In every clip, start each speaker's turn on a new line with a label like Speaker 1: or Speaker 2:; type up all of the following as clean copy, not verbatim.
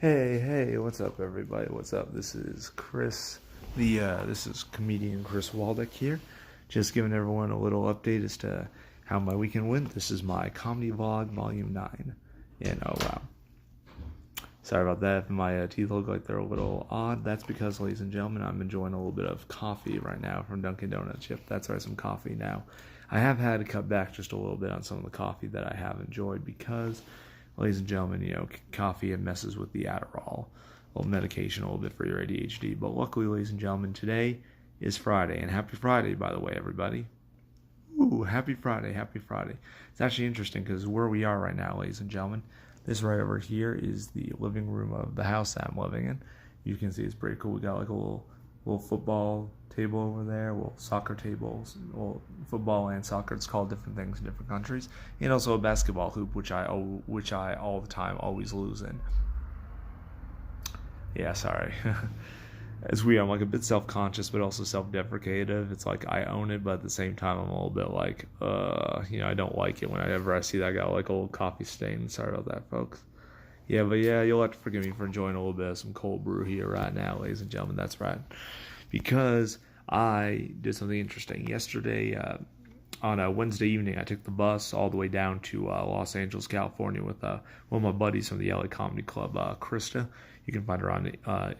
Speaker 1: Hey, what's up, everybody? What's up? This is this is comedian Chris Waldeck here. Just giving everyone a little update as to how my weekend went. This is my comedy vlog, volume 9. And oh wow. Sorry about that. If my teeth look like they're a little odd, that's because, ladies and gentlemen, I'm enjoying a little bit of coffee right now from Dunkin' Donuts. Yep, that's right, some coffee now. I have had to cut back just a little bit on some of the coffee that I have enjoyed because, ladies and gentlemen, coffee, it messes with the Adderall, a little medication, a little bit for your ADHD. But luckily, ladies and gentlemen, today is Friday, and happy Friday, by the way, everybody. Ooh, happy Friday, happy Friday. It's actually interesting because where we are right now, ladies and gentlemen, this right over here is the living room of the house that I'm living in. You can see it's pretty cool. We got like a little football table over there, little soccer tables, well, football and soccer. It's called different things in different countries, and also a basketball hoop, which I all the time always lose in. Yeah, sorry. It's weird. I'm like a bit self-conscious, but also self-deprecative. It's like I own it, but at the same time, I'm a little bit like, I don't like it whenever I see that I got like a little coffee stain. Sorry about that, folks. Yeah, but yeah, you'll have to forgive me for enjoying a little bit of some cold brew here right now, ladies and gentlemen. That's right, because I did something interesting yesterday. On a Wednesday evening, I took the bus all the way down to Los Angeles, California with one of my buddies from the LA Comedy Club, Krista. You can find her on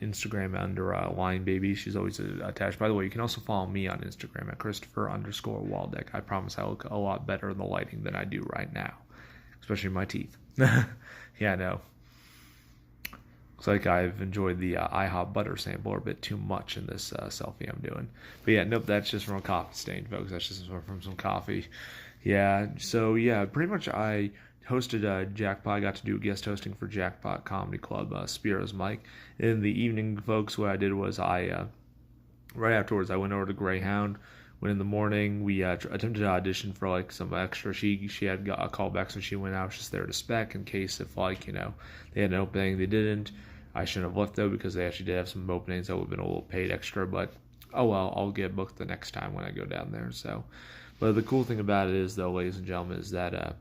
Speaker 1: Instagram under Line Baby. She's always attached. By the way, you can also follow me on Instagram at Christopher_Waldeck. I promise I look a lot better in the lighting than I do right now, especially my teeth. Yeah, I know. Looks like I've enjoyed the IHOP butter sampler a bit too much in this selfie I'm doing. But yeah, nope, that's just from a coffee stain, folks. That's just from some coffee. Yeah, so yeah, pretty much I hosted Jackpot. I got to do guest hosting for Jackpot Comedy Club, Spiro's Mike. In the evening, folks, what I did was right afterwards, I went over to Greyhound. When in the morning, we attempted to audition for like some extra. She had got a call back, so she went out just there to spec in case if they had an opening. They didn't. I shouldn't have left though because they actually did have some openings that would have been a little paid extra. But oh well, I'll get booked the next time when I go down there. So, but the cool thing about it is though, ladies and gentlemen, is that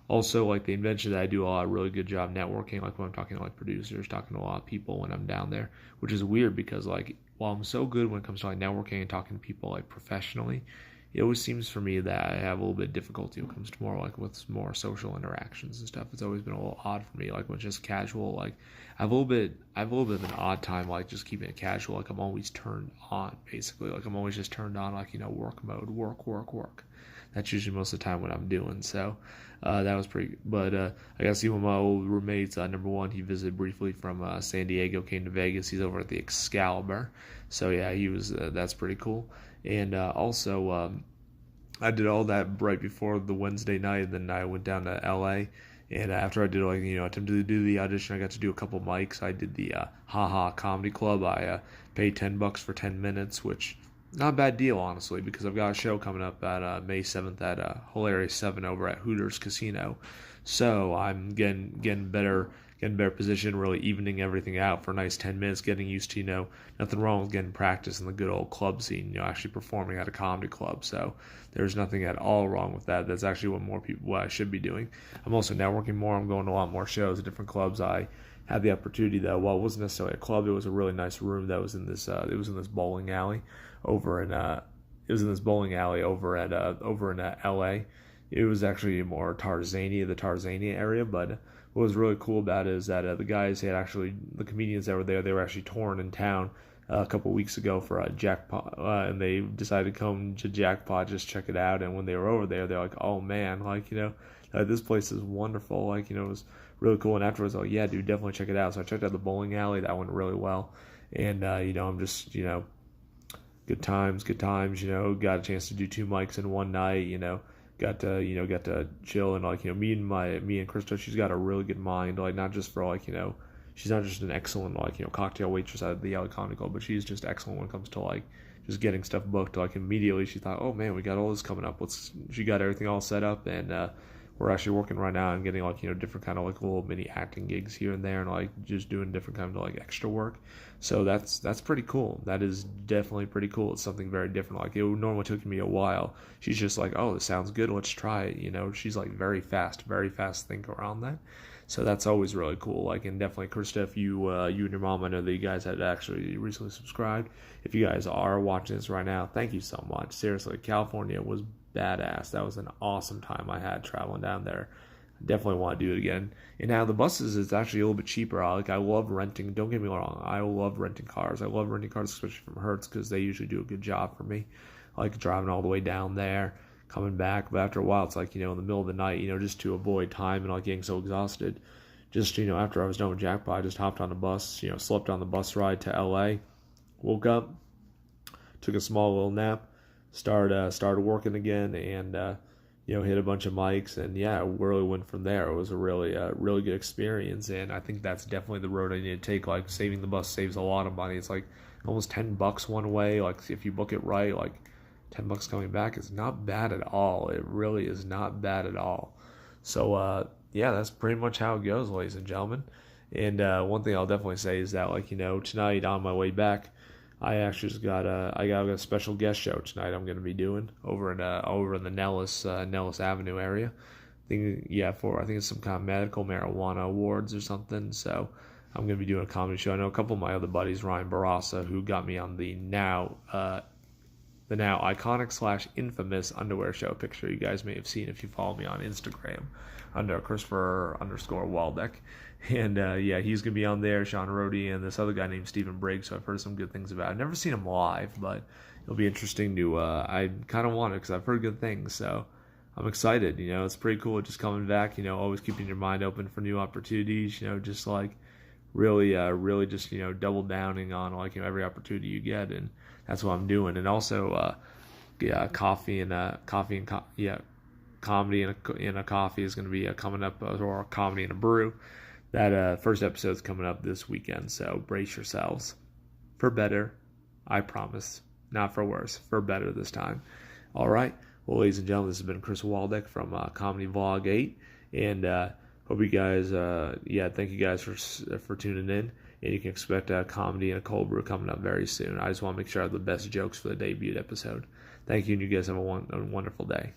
Speaker 1: also like they mentioned that I do a really good job networking. Like when I'm talking to like producers, talking to a lot of people when I'm down there, which is weird because like while I'm so good when it comes to like networking and talking to people like professionally, it always seems for me that I have a little bit of difficulty when it comes to more like with more social interactions and stuff. It's always been a little odd for me, like when it's just casual. Like I have a little bit of an odd time like just keeping it casual. Like I'm always turned on, basically. Like I'm always just turned on, like work mode, work. That's usually most of the time what I'm doing. So that was pretty. But I got to see one of my old roommates. Number one, he visited briefly from San Diego, came to Vegas. He's over at the Excalibur. So yeah, he was. That's pretty cool. And also, I did all that right before the Wednesday night. Then I went down to LA. And after I did attempted to do the audition, I got to do a couple mics. I did the Haha Comedy Club. I paid $10 for 10 minutes, which not a bad deal, honestly, because I've got a show coming up at May 7th at Hilarious 7 over at Hooters Casino. So I'm getting better position, really evening everything out for a nice 10 minutes, getting used to, nothing wrong with getting practice in the good old club scene, actually performing at a comedy club. So there's nothing at all wrong with that. That's actually what I should be doing. I'm also networking more. I'm going to a lot more shows at different clubs. I had the opportunity that, while it wasn't necessarily a club, it was a really nice room that was in this bowling alley over in LA. It was actually more the Tarzania area, but what was really cool about it is that the comedians that were there, they were actually touring in town a couple weeks ago for a Jackpot, and they decided to come to Jackpot, just check it out. And when they were over there, they're like, oh man, this place is wonderful. It was really cool. And afterwards, oh yeah, dude, definitely check it out. So I checked out the bowling alley. That went really well. And I'm just good times. Got a chance to do 2 mics in one night. Got to chill. And me and Krista, she's got a really good mind. Not just for she's not just an excellent cocktail waitress at the LA Comedy Club, but she's just excellent when it comes to just getting stuff booked. Immediately she thought, oh man, we got all this coming up. She got everything all set up, and we're actually working right now and getting different kind of little mini acting gigs here and there, and just doing different kind of extra work. So that's pretty cool. That is definitely pretty cool. It's something very different. It normally took me a while. She's just like, oh, this sounds good, let's try it. She's very fast thinker on that. So that's always really cool. Like, and definitely, Krista, if you and your mom, I know that you guys had actually recently subscribed. If you guys are watching this right now, thank you so much. Seriously, California was badass. That was an awesome time I had traveling down there. I definitely want to do it again. And now the buses is actually a little bit cheaper. I love renting. Don't get me wrong. I love renting cars. I love renting cars, especially from Hertz, because they usually do a good job for me. I like driving all the way down there, coming back. But after a while, it's like, in the middle of the night, just to avoid time and like getting so exhausted. Just, after I was done with Jackpot, I just hopped on the bus, slept on the bus ride to LA, woke up, took a small little nap, started working again, and, hit a bunch of mics, and yeah, really went from there. It was a really good experience, and I think that's definitely the road I need to take. Like, saving the bus saves a lot of money. It's like almost $10 one way. Like, if you book it right, like $10 coming back is not bad at all. It really is not bad at all. So, yeah, that's pretty much how it goes, ladies and gentlemen. And one thing I'll definitely say is that, like, tonight on my way back, I actually just got a special guest show tonight. I'm going to be doing over in the Nellis Avenue area. I think it's some kind of medical marijuana awards or something. So I'm going to be doing a comedy show. I know a couple of my other buddies, Ryan Barassa, who got me on the now iconic / infamous underwear show picture you guys may have seen if you follow me on Instagram under Christopher_Waldeck. And he's going to be on there, Sean Rhodey, and this other guy named Stephen Briggs, so I've heard some good things about. I've never seen him live, but it'll be interesting to, I kind of want it because I've heard good things, so I'm excited. It's pretty cool just coming back, always keeping your mind open for new opportunities, just like really just, double downing on like, every opportunity you get, and that's what I'm doing. And also, comedy and a coffee is going to be coming up, or comedy and a brew. That first episode is coming up this weekend, so brace yourselves for better. I promise, not for worse, for better this time. All right, well, ladies and gentlemen, this has been Chris Waldeck from Comedy Vlog 8, and hope you guys, thank you guys for tuning in, and you can expect a comedy and a cold brew coming up very soon. I just want to make sure I have the best jokes for the debut episode. Thank you, and you guys have a wonderful day.